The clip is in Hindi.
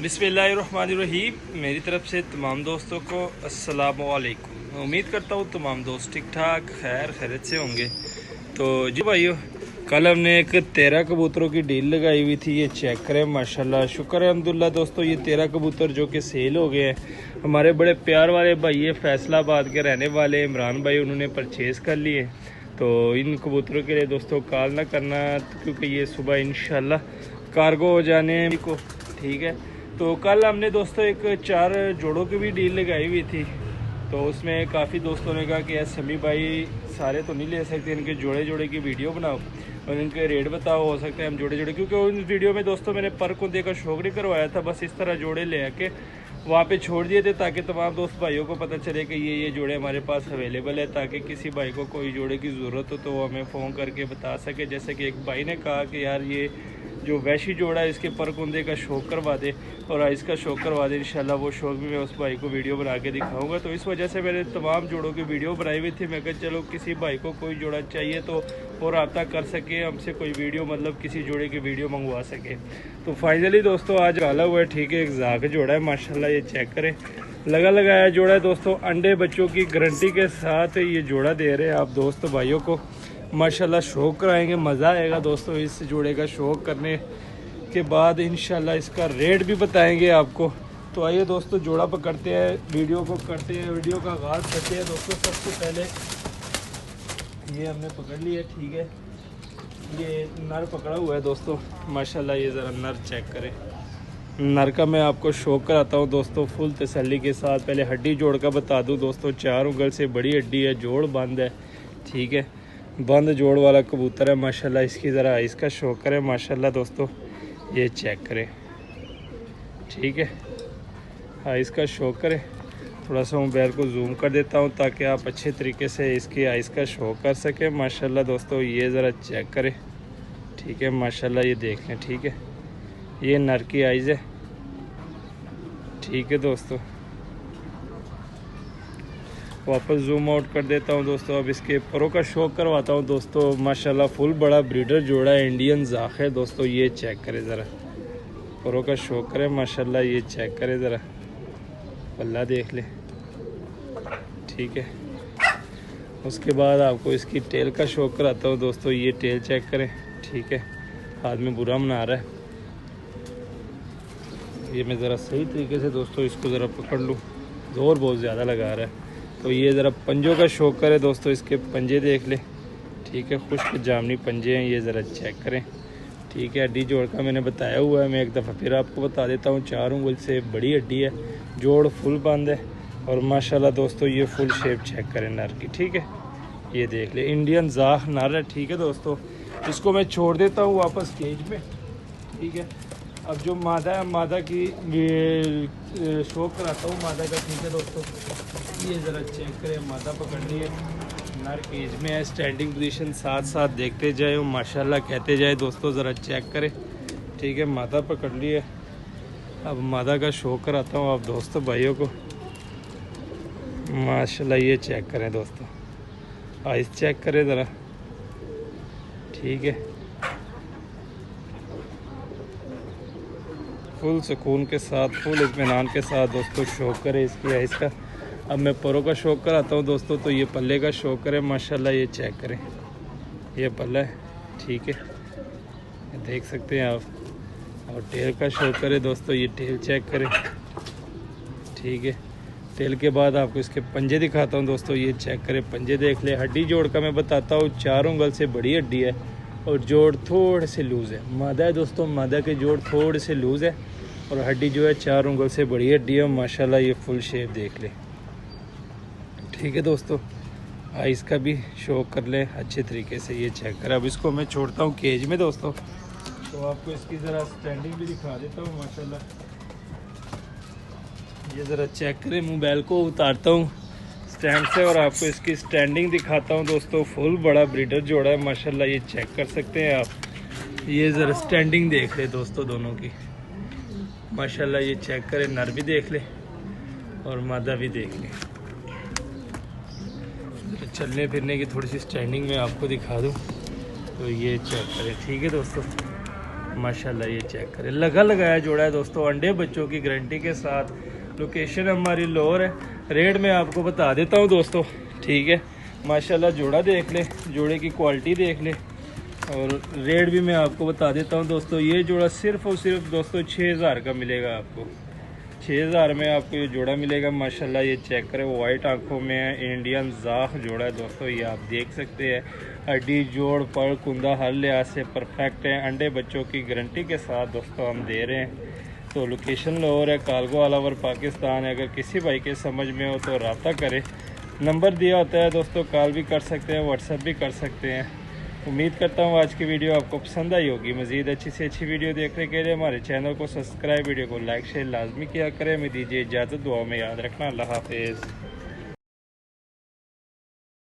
बिस्मिल्लाहिर्रहमानिर्रहीम। मेरी तरफ से तमाम दोस्तों को अस्सलामु अलैकुम। उम्मीद करता हूँ तमाम दोस्त ठीक ठाक खैरियत से होंगे। तो जी भाइयों, कल हमने एक 13 कबूतरों की डील लगाई हुई थी। ये चेक करें, माशाल्लाह शुक्र है अल्हम्दुलिल्लाह दोस्तों, ये 13 कबूतर जो कि सेल हो गए हैं। हमारे बड़े प्यार वाले भाई ये फैसलाबाद के रहने वाले इमरान भाई, उन्होंने परचेज़ कर लिए। तो इन कबूतरों के लिए दोस्तों कॉल ना करना, क्योंकि ये सुबह इंशाल्लाह कार्गो हो जाने को, ठीक है। तो कल हमने दोस्तों एक 4 जोड़ों की भी डील लगाई हुई थी। तो उसमें काफ़ी दोस्तों ने कहा कि यार समी भाई सारे तो नहीं ले सकते, इनके जोड़े जोड़े की वीडियो बनाओ और इनके रेट बताओ, हो सकता है हम जोड़े जोड़े, क्योंकि उन वीडियो में दोस्तों मैंने पर को देकर शौक नहीं करवाया था, बस इस तरह जोड़े ले आके वहाँ पे छोड़ दिए थे ताकि तमाम दोस्त भाइयों को पता चले कि ये जोड़े हमारे पास अवेलेबल है, ताकि किसी भाई को कोई जोड़े की ज़रूरत हो तो वो हमें फ़ोन करके बता सके। जैसे कि एक भाई ने कहा कि यार ये जो वैशी जोड़ा है इसके पर कुंदे का शौक करवा दे और आइस का शौक करवा दे, इंशाल्लाह वो शौक भी मैं उस भाई को वीडियो बना के दिखाऊंगा। तो इस वजह से मैंने तमाम जोड़ों की वीडियो बनाई हुई थी। मैं कहा चलो किसी भाई को कोई जोड़ा चाहिए तो वो रब्ता कर सके हमसे, कोई वीडियो मतलब किसी जोड़े की वीडियो मंगवा सके। तो फाइनली दोस्तों आज डाला हुआ है, ठीक है, एक जाक जोड़ा है माशाल्लाह। ये चेक करें, लगा लगाया जोड़ा है दोस्तों, अंडे बच्चों की गारंटी के साथ ये जोड़ा दे रहे हैं आप दोस्त भाइयों को। माशाल्लाह शौक कराएंगे, मज़ा आएगा दोस्तों इस जोड़े का शौक करने के बाद। इंशाल्लाह इसका रेट भी बताएंगे आपको। तो आइए दोस्तों जोड़ा पकड़ते हैं, वीडियो को करते हैं, वीडियो का आगाज़ करते हैं दोस्तों। सबसे पहले ये हमने पकड़ लिया, ठीक है। ये नर पकड़ा हुआ है दोस्तों माशाल्लाह। ये ज़रा नर चेक करें, नर का मैं आपको शौक कराता हूँ दोस्तों फुल तसल्ली के साथ। पहले हड्डी जोड़ का बता दूँ दोस्तों, 4 उंगल से बड़ी हड्डी है, जोड़ बंद है, ठीक है, बंद जोड़ वाला कबूतर है माशाल्लाह। इसकी ज़रा इसका शौक करें माशाल्लाह दोस्तों, ये चेक करें, ठीक है। हाँ इसका शौक करें, थोड़ा सा मोबाइल को जूम कर देता हूँ ताकि आप अच्छे तरीके से इसकी आइस का शौक कर सकें माशाल्लाह दोस्तों। ये ज़रा चेक करें, ठीक है माशाल्लाह, ये देख लें, ठीक है। ये नर की आइज़ है, ठीक है दोस्तों। वापस जूम आउट कर देता हूँ दोस्तों। अब इसके परों का शौक करवाता हूँ दोस्तों माशाल्लाह। फुल बड़ा ब्रीडर जोड़ा है, इंडियन जाख है दोस्तों। ये चेक करें ज़रा, परों का शौक करें माशाल्लाह। ये चेक करें ज़रा, पल्ला देख ले, ठीक है। उसके बाद आपको इसकी टेल का शौक कराता हूँ दोस्तों। ये टेल चेक करें, ठीक है। हाथ में बुरा मना रहा है, ये मैं ज़रा सही तरीके से दोस्तों इसको ज़रा पकड़ लूँ, जोर बहुत ज़्यादा लगा रहा है। तो ये ज़रा पंजों का शौक करें दोस्तों, इसके पंजे देख लें, ठीक है। खुश्क जामनी पंजे हैं, ये ज़रा चेक करें, ठीक है। हड्डी जोड़ का मैंने बताया हुआ है, मैं एक दफ़ा फिर आपको बता देता हूँ। 4 उंगल से बड़ी हड्डी है, जोड़ फुल बंद है और माशाल्लाह दोस्तों ये फुल शेप चेक करें नर की, ठीक है। ये देख ले, इंडियन जाख नर है, ठीक है दोस्तों। इसको मैं छोड़ देता हूँ वापस केज में, ठीक है। अब जो मादा है, मादा की शौक कराता हूँ मादा का, ठीक है दोस्तों। ये ज़रा चेक करें, मादा पकड़ लिए, नर केज में है, स्टैंडिंग पोजीशन साथ साथ देखते जाए माशाल्लाह कहते जाए दोस्तों। ज़रा चेक करें, ठीक है, मादा पकड़ लिए। अब मादा का शौक कराता हूँ आप दोस्तों भाइयों को माशाल्लाह। ये चेक करें दोस्तों, आइस चेक करें ज़रा, ठीक है। फुल सुकून के साथ, फुल इत्मीनान के साथ दोस्तों शौक करें इसकी आइस का। अब मैं परों का शौक कराता हूँ दोस्तों। तो ये पल्ले का शौक करें माशाल्लाह। ये चेक करें, ये पल्ला है, ठीक है, ये देख सकते हैं आप। और टेल का शौक करें दोस्तों, ये टेल चेक करें, ठीक है। टेल के बाद आपको इसके पंजे दिखाता हूँ दोस्तों। ये चेक करें, पंजे देख ले। हड्डी जोड़ का मैं बताता हूँ, 4 उंगल से बड़ी हड्डी है और जोड़ थोड़े से लूज़ है। मादा है दोस्तों, मादा के जोड़ थोड़े से लूज़ है और हड्डी जो है 4 उंगल से बड़ी हड्डी है माशाल्लाह। ये फुल शेप देख ले, ठीक है दोस्तों। आइस का भी शौक कर ले अच्छे तरीके से, ये चेक कर। अब इसको मैं छोड़ता हूँ केज में दोस्तों, तो आपको इसकी ज़रा स्टैंडिंग भी दिखा देता हूँ माशाल्लाह। ये ज़रा चेक करें, मोबाइल को उतारता हूँ स्टैंड से और आपको इसकी स्टैंडिंग दिखाता हूँ दोस्तों। फुल बड़ा ब्रीडर जोड़ा है माशाल्लाह, ये चेक कर सकते हैं आप। ये ज़रा स्टैंडिंग देख ले दोस्तों दोनों की माशाल्लाह। ये चेक करें, नर भी देख ले और मादा भी देख ले। चलने फिरने की थोड़ी सी स्टैंडिंग में आपको दिखा दूँ, तो ये चेक करें, ठीक है दोस्तों। माशाल्लाह ये चेक करें, लगा लगाया जोड़ा है दोस्तों, अंडे बच्चों की गारंटी के साथ। लोकेशन हमारी लोअर है, रेट मैं आपको बता देता हूँ दोस्तों, ठीक है। माशाल्लाह जोड़ा देख ले, जोड़े की क्वालिटी देख ले, और रेट भी मैं आपको बता देता हूँ दोस्तों। ये जोड़ा सिर्फ और सिर्फ दोस्तों 6000 का मिलेगा आपको, 6000 में आपको ये जोड़ा मिलेगा। माशाल्लाह ये चेक करें, वाइट आंखों में है, इंडियन जाख जोड़ा है दोस्तों, ये आप देख सकते हैं। हड्डी जोड़ पर कुंदा हर लिहाज से परफेक्ट है, अंडे बच्चों की गारंटी के साथ दोस्तों हम दे रहे हैं। तो लोकेशन लाहौर है, कार्गो ऑल ओवर पाकिस्तान है। अगर किसी भाई के समझ में हो तो रब्ता करें, नंबर दिया होता है दोस्तों, कॉल भी कर सकते हैं, व्हाट्सएप भी कर सकते हैं। उम्मीद करता हूँ आज की वीडियो आपको पसंद आई होगी। मज़ीद अच्छी से अच्छी वीडियो देखने के लिए हमारे चैनल को सब्सक्राइब, वीडियो को लाइक शेयर लाजमी किया करें। हमें दीजिए इजाज़त, दुआ में याद रखना। अल्लाह हाफिज़।